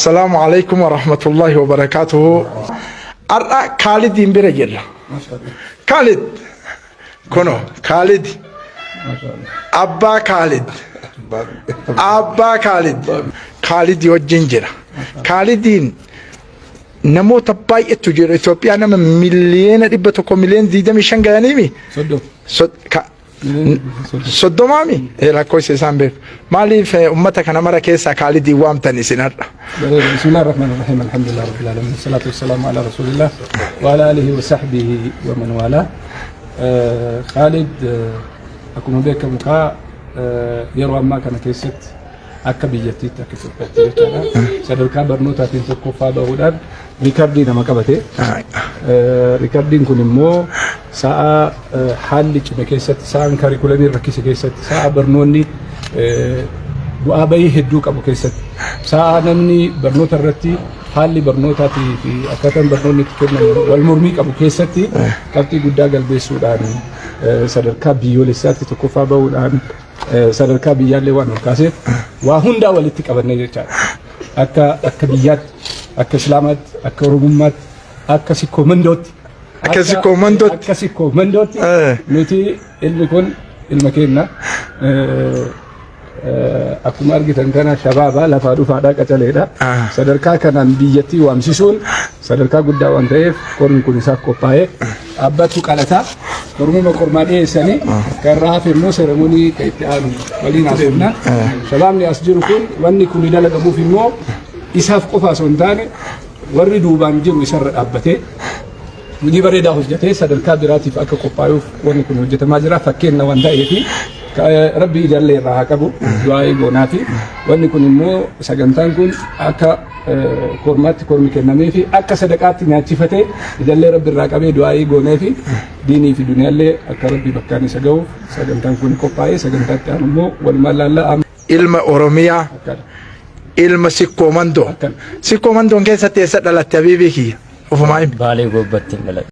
السلام عليكم ورحمة الله وبركاته. أرى خالد ينبرجل. خالد كونو خالد أبا خالد أبا خالد خالد يوجنجرا خالدين نمو تباي تجير إثيوبيا أنا مليون ربطكم مليون زيادة مشان جانيمي صدق مامي إلى كويس سامبر مالي في أمتك أنا مرة كيسة خالد يوام تاني سنر. بسم الله الرحمن الرحيم الحمد لله رب العالمين والصلاة والسلام على رسول الله وعلى آله وصحبه ومن والاه. خالد أكون بك مكا يروى ما كان كيست أكبيتي تكتب سدرك برنوتا تنتقو فابا ودار ريكاردين ما كبته ريكاردين كنمو ساعة حالي كيست ساعة كاريكولامي ركيس كيست ساعة برنوني وأبيه هدوك أبو كيست ساعة نمني برنوتا الرتي حالي برنوتا في أكتم برنوني كنا والمرميك أبو كيستي كابتي قدا قلبي سودان سدرك بيوليساتي تكو فابا ودار sadarkaa biyyaallee waan olkaaseef waa hundaa walitti qabannee jechaadha. Akka biyyaatti, akka islaamaatti, akka oromummaatti, akka sikkoo mandootti nuti ilmi kun ilma keenya akkuma argitan kana shabaabaa lafaa dhufaadhaa qacaleedha. Sadarkaa kanaan biyyattii waamsisuun sadarkaa guddaa waan ta'eef qormi kun isaaf qophaa'ee abbatu qalataa Oromuma qormaa dhiyeessanii karraa hafe immoo seremonii itti aanu waliin haasofna. Shabaabni as jiru kun wanni kun dalagamuuf immoo isaaf qofa osoo hin taane warri duubaan jiru isarra dhaabbatee hojii bareedaa hojjetee sadarkaa biraatiif akka qophaa'uuf wanni kun hojjetamaa jira. Fakkeenya waan ta'eef rabbi ijallee irraa haa qabu du'aa goonaati. Wanni kun immoo sagantaan kun akka kormaatti kormi kennamee fi akka sadaqaatti nyaachifatee ijallee rabbi irraa qabee du'aa goonee fi diinii fi duniyaallee akka rabbi bakkaan isa ga'uuf sagantaan kun qophaa'ee sagantaatti aanu immoo walumaan laallaa ilma Oromiyaa ilma Sikkoo Mandoon keessatti eessa dhalatte Habiibii kiyya ofumaa Baalee Goobbattiin dhalatte.